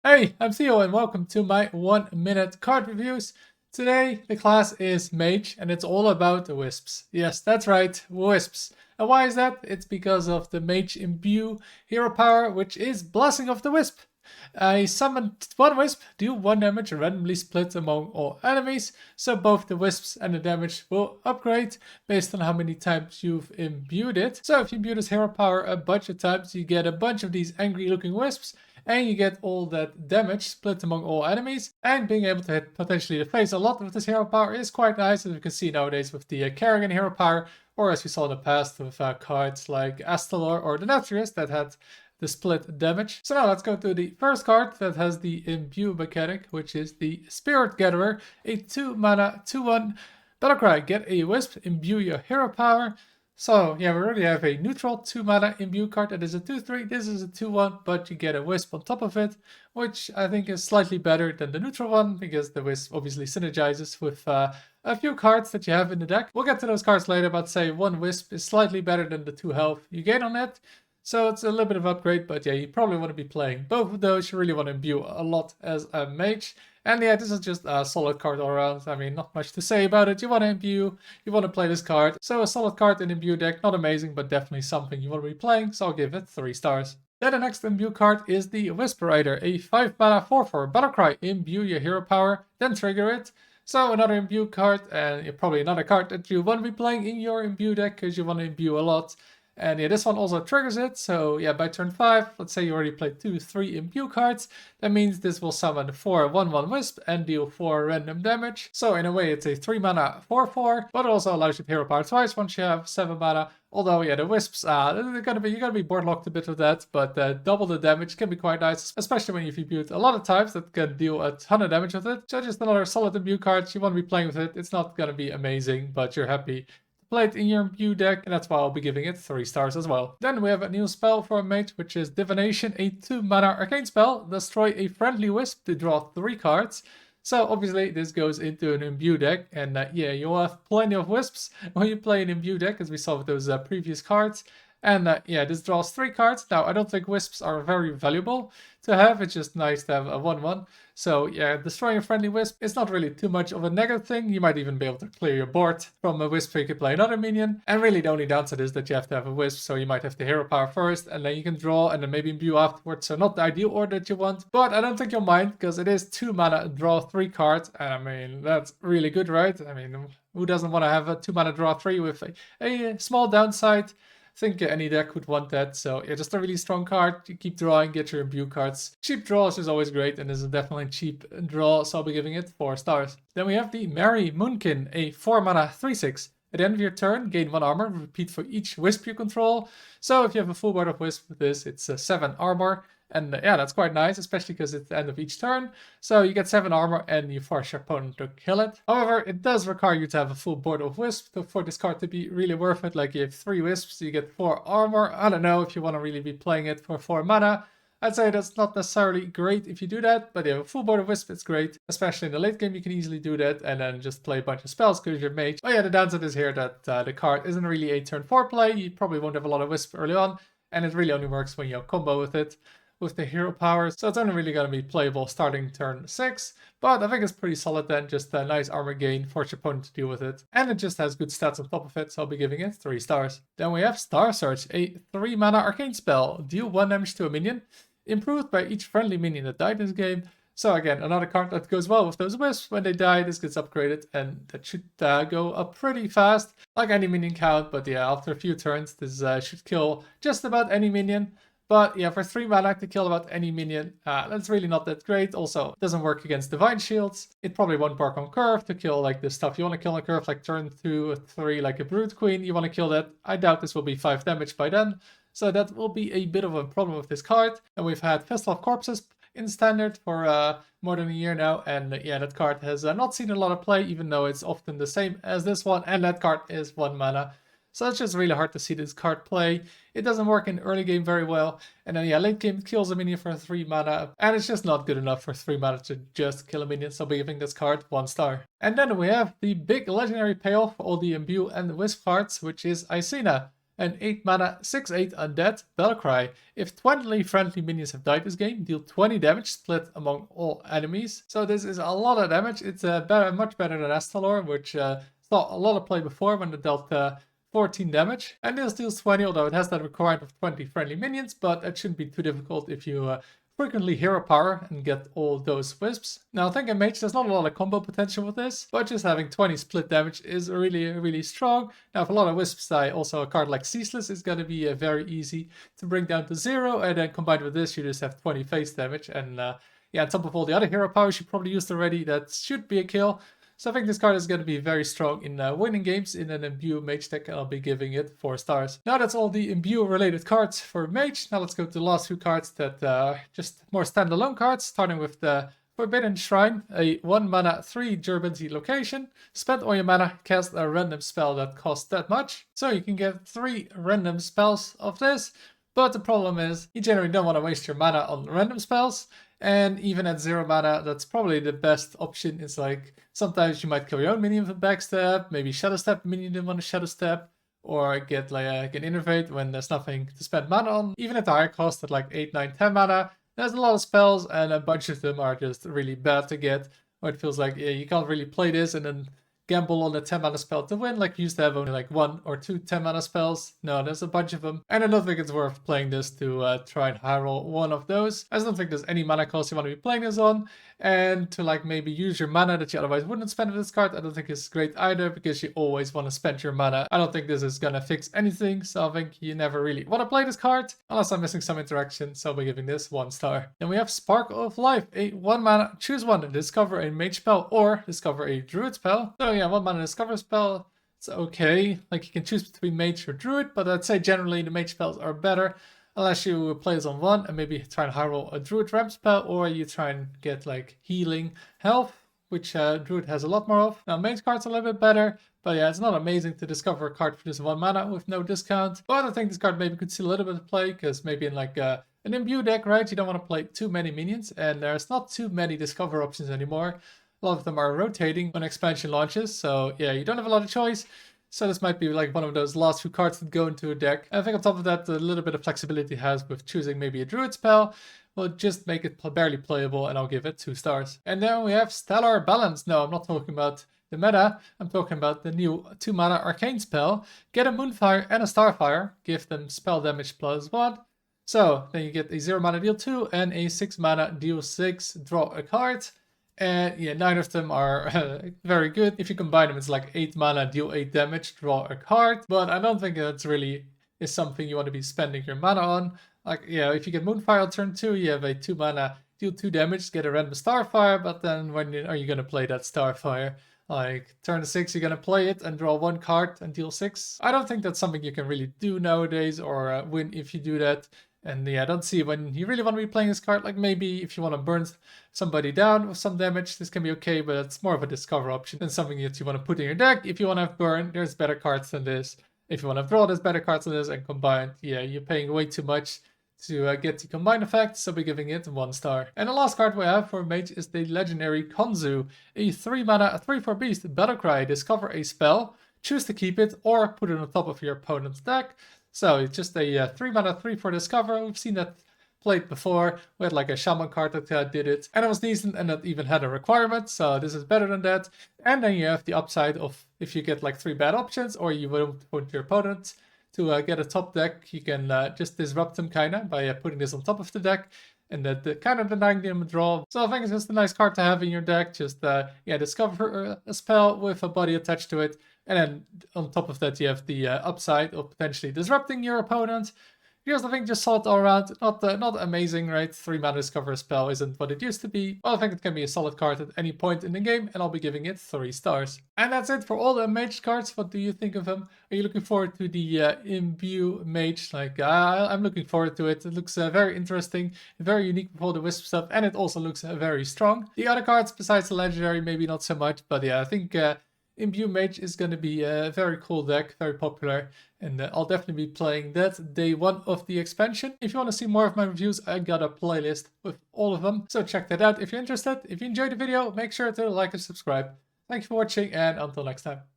Hey, I'm Theo and welcome to my 1 minute card reviews. Today the class is Mage and it's all about the Wisps. Yes, that's right, Wisps. And why is that? It's because of the Mage Imbue hero power, which is Blessing of the Wisp. I summoned one Wisp, deal 1 damage and randomly split among all enemies, so both the Wisps and the damage will upgrade based on how many times you've imbued it. So if you imbue this hero power a bunch of times, you get a bunch of these angry looking Wisps, and you get all that damage split among all enemies, and being able to hit potentially the face a lot with this hero power is quite nice, as you can see nowadays with the Kerrigan hero power, or as we saw in the past with cards like Astalor or the Naturist that had the split damage. So now let's go to the first card that has the Imbue mechanic, which is the Spirit Gatherer, a 2 mana 2/1 Battlecry. Get a Wisp, imbue your hero power. So yeah, we already have a neutral 2 mana Imbue card that is a 2/3. This is a 2/1, but you get a Wisp on top of it, which I think is slightly better than the neutral one, because the Wisp obviously synergizes with a few cards that you have in the deck. We'll get to those cards later, but say one Wisp is slightly better than the 2 health you gain on it. So it's a little bit of upgrade, but yeah, you probably want to be playing both of those. You really want to imbue a lot as a mage. And yeah, this is just a solid card all around. I mean, not much to say about it. You want to imbue, you want to play this card. So a solid card in imbue deck, not amazing, but definitely something you want to be playing. So I'll give it 3 stars. Then the next imbue card is the Wisp Rider, a 5 mana 4/4 Battlecry. Imbue your hero power, then trigger it. So another imbue card, and probably another card that you want to be playing in your imbue deck because you want to imbue a lot. And yeah, this one also triggers it. So yeah, by turn 5, let's say you already played 2-3 imbue cards. That means this will summon 4 1/1 Wisp and deal 4 random damage. So in a way, it's a 3 mana 4/4, but it also allows you to hero power twice once you have 7 mana. Although yeah, the Wisps, you're gonna be board locked a bit with that, but double the damage can be quite nice, especially when you've imbued a lot of times. That can deal a ton of damage with it. So just another solid imbue card. You want to be playing with it. It's not gonna be amazing, but you're happy play it in your imbue deck, and that's why I'll be giving it 3 stars as well. Then we have a new spell for a mage, which is Divination, a 2 mana arcane spell. Destroy a friendly Wisp to draw 3 cards. So obviously this goes into an imbue deck, and yeah, you'll have plenty of Wisps when you play an imbue deck, as we saw with those previous cards. And yeah, this draws 3 cards. Now, I don't think Wisps are very valuable to have. It's just nice to have a 1/1. So yeah, destroying a friendly Wisp is not really too much of a negative thing. You might even be able to clear your board from a Wisp so you can play another minion. And really the only downside is that you have to have a Wisp, so you might have to hero power first, and then you can draw, and then maybe imbue afterwards. So not the ideal order that you want. But I don't think you'll mind, because it is 2 mana, draw 3 cards. And I mean, that's really good, right? I mean, who doesn't want to have a 2 mana draw 3 with a small downside? I think any deck would want that. So yeah, just a really strong card. You keep drawing, get your imbue cards. Cheap draws is always great, and this is definitely a cheap draw, so I'll be giving it 4 stars. Then we have the Merry Moonkin, a 4 mana 3/6. At the end of your turn, gain 1 armor, repeat for each Wisp you control. So if you have a full board of Wisp with this, it's 7 armor. And yeah, that's quite nice, especially because it's the end of each turn. So you get 7 armor and you force your opponent to kill it. However, it does require you to have a full board of Wisps for this card to be really worth it. Like you have 3 Wisps, you get 4 armor. I don't know if you want to really be playing it for 4 mana. I'd say that's not necessarily great if you do that, but yeah, a full board of Wisp, it's great. Especially in the late game, you can easily do that and then just play a bunch of spells because you're mage. Oh yeah, the downside is here that the card isn't really a turn 4 play. You probably won't have a lot of Wisp early on, and it really only works when you combo with it with the hero powers, so it's only really going to be playable starting turn 6, but I think it's pretty solid then, just a nice armor gain, force your opponent to deal with it, and it just has good stats on top of it, so I'll be giving it 3 stars. Then we have Star Search, a 3 mana arcane spell, deal 1 damage to a minion, improved by each friendly minion that died in this game. So again, another card that goes well with those Wisps. When they die, this gets upgraded, and that should go up pretty fast, like any minion count, but yeah, after a few turns, this should kill just about any minion. But yeah, for 3 mana to kill about any minion, that's really not that great. Also, it doesn't work against Divine Shields. It probably won't work on curve to kill like the stuff you want to kill on curve, like turn 2 or 3, like a Brood Queen. You want to kill that. I doubt this will be 5 damage by then. So that will be a bit of a problem with this card. And we've had Festival of Corpses in standard for more than a year now. And yeah, that card has not seen a lot of play, even though it's often the same as this one. And that card is 1 mana. So it's just really hard to see this card play. It doesn't work in early game very well. And then yeah, late game it kills a minion for 3 mana. And it's just not good enough for 3 mana to just kill a minion. So I'll be giving this card 1 star. And then we have the big legendary payoff for all the Imbue and the Wisp cards, which is Icena. an 8 mana 6/8 undead battlecry. If 20 friendly minions have died this game, deal 20 damage split among all enemies. So this is a lot of damage. It's much better than Standalone, which saw a lot of play before when it dealt 14 damage. And this deals 20, although it has that requirement of 20 friendly minions, but it shouldn't be too difficult if you frequently hero power and get all those wisps. Now, I think in Mage there's not a lot of combo potential with this, but just having 20 split damage is really strong. Now, for a lot of wisps die, also a card like Ceaseless is going to be very easy to bring down to 0, and then combined with this, you just have 20 face damage. And yeah, on top of all the other hero powers you probably used already, that should be a kill. So I think this card is going to be very strong in winning games in an Imbue Mage deck, and I'll be giving it 4 stars. Now that's all the Imbue related cards for Mage. Now let's go to the last few cards that are just more standalone cards, starting with the Forbidden Shrine, a 1 mana 3 durability location. Spend all your mana, cast a random spell that costs that much. So you can get 3 random spells of this, but the problem is you generally don't want to waste your mana on random spells. And even at 0 mana, that's probably the best option. It's like, sometimes you might kill your own minion with a backstab, maybe shadow step minion didn't want to shadow step, or get like an innervate when there's nothing to spend mana on. Even at the higher cost at like 8, 9, 10 mana, there's a lot of spells and a bunch of them are just really bad to get. Or it feels like, yeah, you can't really play this and then gamble on a 10 mana spell to win, like you used to have only like 1 or 2 10 mana spells. No, there's a bunch of them. And I don't think it's worth playing this to try and high roll one of those. I don't think there's any mana cost you want to be playing this on. And to like maybe use your mana that you otherwise wouldn't spend with this card, I don't think it's great either, because you always want to spend your mana. I don't think this is gonna fix anything, so I think you never really want to play this card, unless I'm missing some interaction, so I'll be giving this 1 star. Then we have Sparkle of Life, a 1 mana, choose one, discover a mage spell or discover a druid spell. So yeah, 1 mana discover spell, it's okay. Like you can choose between mage or druid, but I'd say generally the mage spells are better. Unless you play this on 1 and maybe try and high roll a druid ramp spell, or you try and get like healing health, which druid has a lot more of. Now mage card's a little bit better, but yeah, it's not amazing to discover a card for just 1 mana with no discount. But I think this card maybe could see a little bit of play, because maybe in like an Imbue deck, right, you don't want to play too many minions, and there's not too many discover options anymore. A lot of them are rotating when expansion launches, so yeah, you don't have a lot of choice. So this might be like one of those last few cards that go into a deck. And I think on top of that, the little bit of flexibility it has with choosing maybe a druid spell will just make it barely playable, and I'll give it 2 stars. And then we have Stellar Balance. No, I'm not talking about the meta. I'm talking about the new 2 mana arcane spell. Get a Moonfire and a Starfire. Give them spell damage +1. So then you get a 0 mana deal 2 and a 6 mana deal 6. Draw a card. And yeah, neither of them are very good. If you combine them, it's like 8 mana, deal 8 damage, draw a card. But I don't think that's really is something you want to be spending your mana on. Like, yeah, if you get Moonfire on turn 2, you have a 2 mana, deal 2 damage, get a random Starfire. But then when are you going to play that Starfire? Like, turn 6, you're going to play it and draw 1 card and deal 6. I don't think that's something you can really do nowadays, or win if you do that. And yeah, I don't see when you really want to be playing this card. Like maybe if you want to burn somebody down with some damage, this can be okay, but it's more of a discover option than something that you want to put in your deck. If you want to have burn, there's better cards than this. If you want to draw, there's better cards than this. And combined, yeah, you're paying way too much to get the combined effect, so we're giving it 1 star. And the last card we have for Mage is the legendary Konzu, a 3 mana, a 3/4 beast, Battlecry. Discover a spell, choose to keep it or put it on top of your opponent's deck. So it's just a 3 mana 3/4 discover. We've seen that played before. We had like a shaman card that did it, and it was decent, and it even had a requirement, so this is better than that. And then you have the upside of if you get like 3 bad options, or you won't want your opponent to get a top deck, you can just disrupt them kind of by putting this on top of the deck, and that kind of denying them a draw. So I think it's just a nice card to have in your deck. Just yeah, discover a spell with a body attached to it. And then on top of that, you have the upside of potentially disrupting your opponent. Here's, I think, just solid all around. Not amazing, right? 3 mana discover spell isn't what it used to be. Well, I think it can be a solid card at any point in the game, and I'll be giving it 3 stars. And that's it for all the mage cards. What do you think of them? Are you looking forward to the Imbue mage? Like, I'm looking forward to it. It looks very interesting, very unique with all the Wisp stuff, and it also looks very strong. The other cards, besides the legendary, maybe not so much, but yeah, I think Imbue Mage is going to be a very cool deck, very popular, and I'll definitely be playing that day 1 of the expansion. If you want to see more of my reviews, I got a playlist with all of them, so check that out if you're interested. If you enjoyed the video, make sure to like and subscribe. Thank you for watching, and until next time.